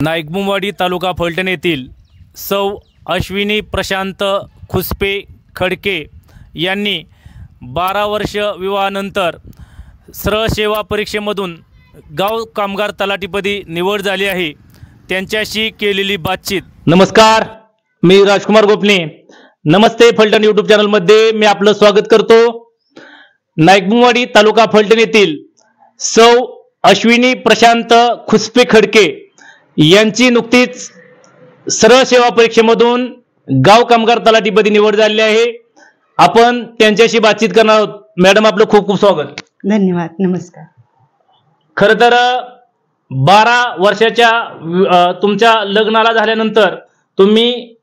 नाईकबुमवाडी तालुका फलटण येथील सौ अश्विनी प्रशांत खुसपे खडके यांनी 12 वर्ष विवाहानंतर सरळ सेवा परीक्षेमधून गाव कामगार तलाठीपदी निवड झाली आहे। त्यांच्याशी केलेली बातचीत। नमस्कार, मी राजकुमार गोपने। नमस्ते फलटण यूट्यूब चॅनल मध्ये मी आपलं स्वागत करतो। नाईकबुमवाडी तालुका फलटण येथील सौ अश्विनी प्रशांत खुसपे खडके यांची नुकतीच सरळ सेवा परीक्षेमधून गाव कामगार तलाठीपदी निवड झाली आहे। आपण त्यांच्याशी बातचीत करणार आहोत। मॅडम, आपलं खूप खूप स्वागत। धन्यवाद। नमस्कार। खरं तर 12 वर्षाच्या तुमच्या लग्नाला झाल्यानंतर तुम्ही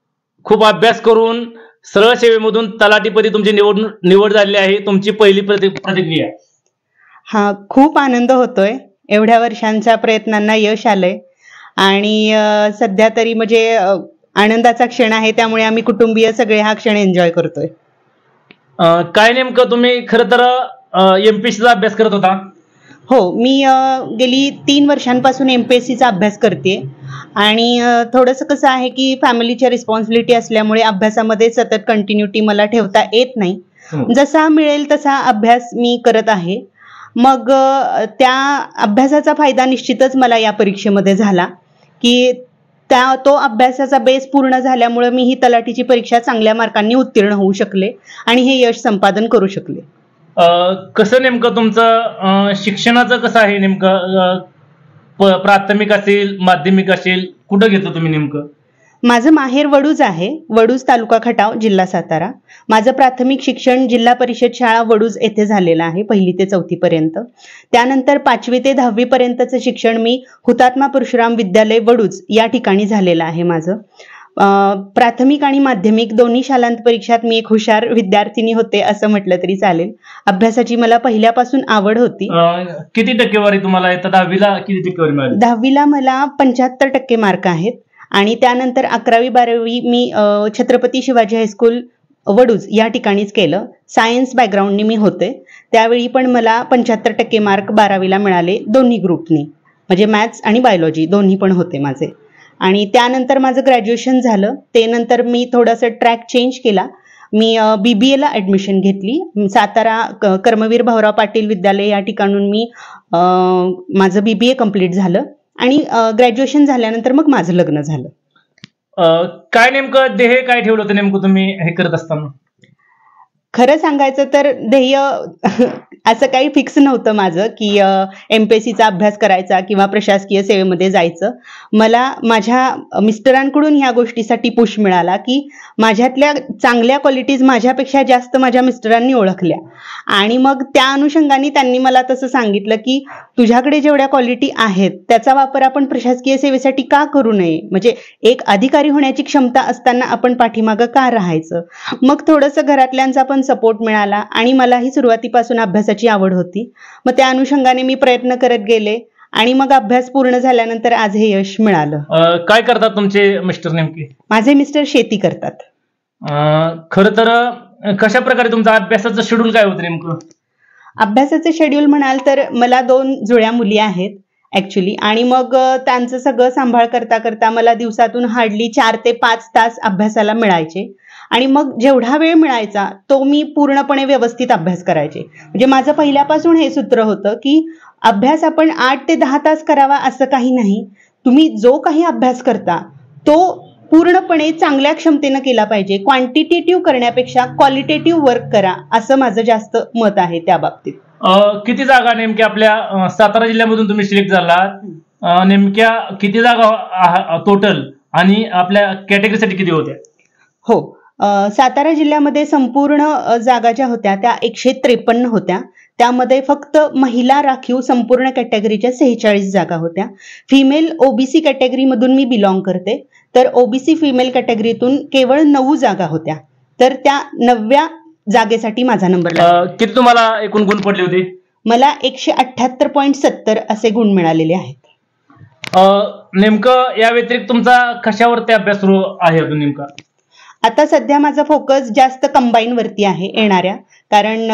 खूप अभ्यास करून सरळ सेवेमधून तलाठीपदी तुमची निवड झाली आहे। तुमची पहिली प्रतिक्रिया? हा, खूप आनंद होतोय। एवढ्या वर्षांच्या प्रयत्नांना यश आलंय आणि सध्या तरी म्हणजे आनंदाचा क्षण आहे। त्यामुळे आम्ही कुटुंबीय सगळे हा क्षण एन्जॉय करतोय। काय नेमकं तुम्ही खरं तर एमपीएससीचा अभ्यास करत होता? हो, मी गेली 3 वर्षांपासून एमपीएससीचा अभ्यास करते आणि थोडंसं कसं आहे की फॅमिलीच्या रिस्पॉन्सिबिलिटी असल्यामुळे अभ्यासामध्ये सतत कंटिन्युटी मला ठेवता येत नाही। जसा मिळेल तसा अभ्यास मी करत आहे। मग त्या अभ्यासाचा फायदा निश्चितच मला या परीक्षेमध्ये झाला की तो अभ्यासाचा बेस पूर्ण झाल्यामुळे मी ही तलाठीची परीक्षा चांगल्या मार्कांनी उत्तीर्ण होऊ शकले आणि हे यश संपादन करू शकले। कसं नेमकं तुमचं शिक्षणाचं कसं आहे? नेमकं प्राथमिक असेल, माध्यमिक असेल, कुठं घेतो तुम्ही नेमकं? माझं माहेर वडूज आहे। वडूज तालुका खटाव, जिल्हा सातारा। माझं प्राथमिक शिक्षण जिल्हा परिषद शाळा वडूज येथे झालेलं आहे, 1ली ते 4थी पर्यंत। त्यानंतर 5वी ते 10वी पर्यंतचं शिक्षण मी हुतात्मा परशुराम विद्यालय वडूज या ठिकाणी झालेलं आहे माझं। प्राथमिक आणि माध्यमिक दोन्ही शालांत परीक्षात मी एक हुशार विद्यार्थिनी होते असं म्हटलं तरी चालेल। अभ्यासाची मला पहिल्यापासून आवड होती। किती टक्केवारी तुम्हाला येतात? 10वीला किती टक्केवारी मिळाली? 10वीला मला 75% मार्क आहेत आणि त्यानंतर 11वी 12वी मी छत्रपती शिवाजी हायस्कूल वडूज या ठिकाणीच केलं। सायन्स बॅकग्राऊंडनी मी होते, त्यावेळी पण मला 75% मार्क 12वीला मिळाले, दोन्ही ग्रुपनी, म्हणजे मॅथ्स आणि बायोलॉजी दोन्ही पण होते माझे। आणि त्यानंतर माझं ग्रॅज्युएशन झालं। ते नंतर मी थोडंसं ट्रॅक चेंज केला। मी BBA ला ॲडमिशन घेतली। सातारा कर्मवीर भाऊराव पाटील विद्यालय या ठिकाणून मी माझं BBA कंप्लीट झालं आणि ग्रॅज्युएशन झाल्यानंतर मग माझं लग्न झालं। काय नेमकं ध्येय काय ठेवलं होतं नेमकं तुम्ही हे करत असताना? खरं सांगायचं तर ध्येय असं काही फिक्स नव्हतं माझं की एमपीएससीचा अभ्यास करायचा किंवा प्रशासकीय सेवेमध्ये जायचं। मला माझ्या मिस्टरांकडून ह्या गोष्टीसाठी पुश मिळाला की माझ्यातल्या चांगल्या क्वालिटीज माझ्यापेक्षा जास्त माझ्या मिस्टरांनी ओळखल्या आणि मग त्या अनुषंगाने त्यांनी मला तसं सांगितलं की तुझ्याकडे जेवढ्या क्वालिटी आहेत त्याचा वापर आपण प्रशासकीय सेवेसाठी का करू नये, म्हणजे एक अधिकारी होण्याची क्षमता असताना आपण पाठीमागं का राहायचं। मग थोडंसं घरातल्यांचा पण सपोर्ट मिळाला आणि मलाही सुरुवातीपासून अभ्यासाची आवड होती। मग त्या अनुषंगाने मी प्रयत्न करत गेले आणि मग अभ्यास पूर्ण झाल्यानंतर आज हे यश मिळालं। काय करतात तुमचे मिस्टर नेमके? माझे मिस्टर शेती करतात। खरं तर कशा प्रकारे तुमचा अभ्यासाचं शेड्यूल काय होतं नेमकं? अभ्यासाचं शेड्यूल म्हणाल तर मला 2 जुळ्या मुली आहेत ऍक्च्युली, आणि मग त्यांचं सगळं सांभाळ करता करता मला दिवसातून हार्डली 4 ते 5 तास अभ्यासाला मिळायचे आणि मग जेवढा वेळ मिळायचा तो मी पूर्णपणे व्यवस्थित अभ्यास करायचे। म्हणजे माझं पहिल्यापासून हे सूत्र होतं की अभ्यास आपण 8 ते 10 तास करावा असं काही नाही। तुम्ही जो काही अभ्यास करता तो पूर्णपणे चांगल्या क्षमतेनं केला पाहिजे। क्वांटिटेटिव्ह करण्यापेक्षा क्वालिटेटिव्ह वर्क करा असं माझं जास्त मत आहे त्या बाबतीत। किती जागा नेमक्या आपल्या सातारा जिल्ह्यामधून तुम्ही सिलेक्ट झालात? नेमक्या किती जागा टोटल आणि आपल्या कॅटेगरीसाठी किती होत्या? हो, सातारा जिल्ह्यामध्ये संपूर्ण जागा ज्या होत्या त्या 153 होत्या। त्यामध्ये फक्त महिला राखीव संपूर्ण कॅटेगरीच्या 46 जागा होत्या। फिमेल ओबीसी कॅटेगरीमधून मी बिलॉंग करते, तर ओबीसी फिमेल कॅटेगरीतून केवळ 9 जागा होत्या। तर त्या 9व्या जागेसाठी माझा नंबर लागला। किती तुम्हाला एकूण गुण पडले होते? मला 178.70 असे गुण मिळालेले आहेत। नेमकं या व्यतिरिक्त तुमचा कशावरती अभ्यास सुरू आहे अजून नेमका? आता सध्या माझा फोकस जास्त कंबाईन वरती आहे येणाऱ्या, कारण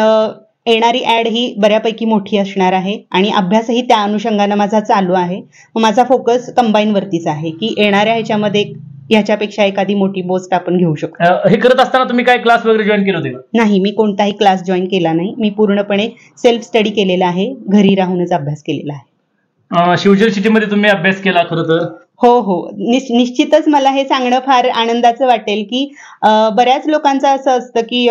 येणारी ऍड ही बऱ्यापैकी मोठी असणार आहे आणि अभ्यासही त्या अनुषंगानं माझा चालू आहे. माझा फोकस कंबाईन वरतीच आहे की येणाऱ्या ह्याच्यामध्ये ह्याच्यापेक्षा एखादी मोठी पोस्ट आपण घेऊ शकतो. हे करत असताना तुम्ही काय क्लास वगैरे जॉईन केले होते का? नाही, मी कोणताही क्लास जॉईन केला नाही. मी पूर्णपणे सेल्फ स्टडी केलेला आहे, घरी राहूनच अभ्यास केलेला आहे. शिवजल सिटीमध्ये तुम्ही अभ्यास केला खरं तर? हो, निश्चितच मला हे सांगणं फार आनंदाचं वाटेल की बऱ्याच लोकांचं असं असतं की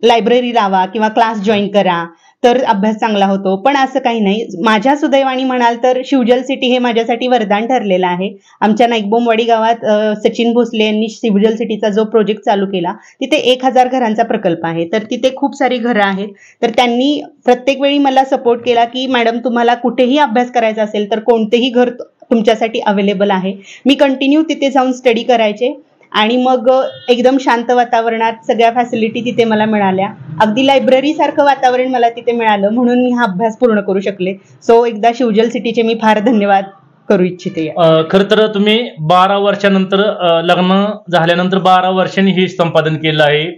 लायब्ररी लावा किंवा क्लास जॉईन करा तर अभ्यास चांगला होतो, पण असं काही नाही. माझ्या सुदैवाने म्हणाल तर शिवजल सिटी हे माझ्यासाठी वरदान ठरलेलं आहे. आमच्या नाईकबोमवाडी गावात सचिन भोसले यांनी शिवजल सिटीचा जो प्रोजेक्ट चालू केला तिथे 1000 घरांचा प्रकल्प आहे, तर तिथे खूप सारी घरं आहेत. तर त्यांनी प्रत्येक वेळी मला सपोर्ट केला की मॅडम तुम्हाला कुठेही अभ्यास करायचा असेल तर कोणतेही घर तुमच्यासाठी अवेलेबल आहे. मी कंटिन्यू तिथे जाऊन स्टडी करायचे आणि मग एकदम शांत वातावरणात सगळ्या फॅसिलिटी तिथे मला मिळाल्या. अगदी लायब्ररी सारखं वातावरण मला तिथे मिळालं म्हणून मी हा अभ्यास पूर्ण करू शकले. सो एकदा शिवजल सिटीचे मी फार धन्यवाद करू इच्छिते. खरं तर तुम्ही 12 वर्षानंतर लग्न झाल्यानंतर 12 वर्षांनी हे संपादन केलं आहे.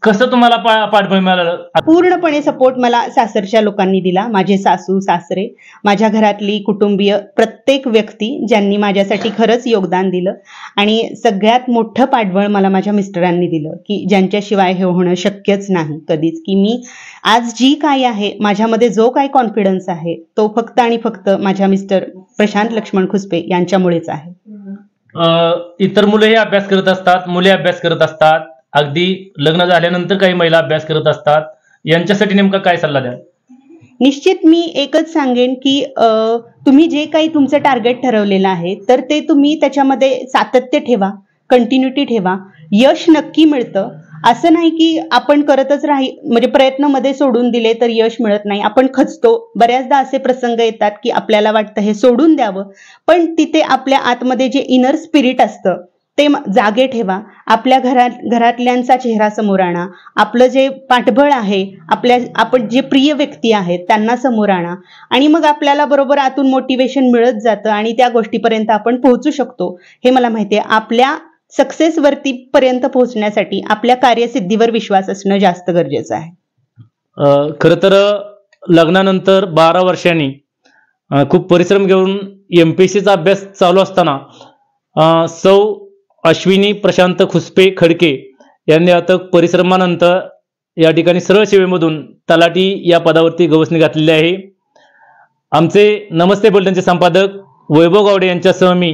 कसं तुम्हाला पाठबळ मिळालं? पूर्णपणे सपोर्ट मला सासरच्या लोकांनी दिला. माझे सासू सासरे, माझ्या घरातली कुटुंबीय, प्रत्येक व्यक्ती ज्यांनी माझ्यासाठी खरंच योगदान दिलं. आणि सगळ्यात मोठं पाठबळ मला माझ्या मिस्टरांनी दिलं की ज्यांच्याशिवाय हे होणं शक्यच नाही कधीच. की मी आज जी काय आहे, माझ्यामध्ये जो काही कॉन्फिडन्स आहे तो फक्त आणि फक्त माझ्या मिस्टर प्रशांत लक्ष्मण खुसपे यांच्यामुळेच आहे. इतर मुलेही अभ्यास करत असतात, मुले अभ्यास करत असतात, अगदी लग्न झाल्यानंतर काही महिला अभ्यास करत असतात, यांच्यासाठी नेमका काय सल्ला द्याल? निश्चित मी एकच सांगेन की तुम्ही जे काही तुमचं टार्गेट ठरवलेलं आहे तर ते तुम्ही त्याच्यामध्ये सातत्य ठेवा, कंटिन्युटी ठेवा. यश नक्की मिळतं. असं नाही की आपण करतच म्हणजे प्रयत्न सोडून दिले तर यश मिळत नाही. आपण खचतो. बऱ्याचदा असे प्रसंग येतात की आपल्याला वाटतं हे सोडून द्यावं, पण तिथे आपल्या आतमध्ये जे इनर स्पिरिट असतं ते जागे ठेवा. आपल्या घरातल्यांचा चेहरा समोर आणा. आपलं जे पाठबळ आहे, आपण जे प्रिय व्यक्ती आहेत त्यांना समोर आणा आणि मग आपल्याला बरोबर आतून मोटिवेशन मिळत जातं आणि त्या गोष्टीपर्यंत आपण पोहोचू शकतो. हे मला माहिती आहे. आपल्या सक्सेस वरती पर्यंत पोहोचण्यासाठी आपल्या कार्यसिद्धीवर विश्वास असणं जास्त गरजेचं आहे. खरं तर लग्नानंतर 12 वर्षांनी खूप परिश्रम घेऊन MPSCचा अभ्यास चालू असताना सौ अश्विनी प्रशांत खुसपे खडके यांनी अथक परिश्रमानंतर या ठिकाणी सरळ सेवेमधून तलाठी या पदावरती गवसणी घातलेली आहे. आमचे नमस्ते बुलेटिनचे संपादक वैभव गावडे यांच्यासह मी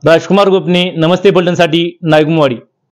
राजकुमार गोपने, नमस्ते बुलेटिनसाठी नाईकबोमवाडी.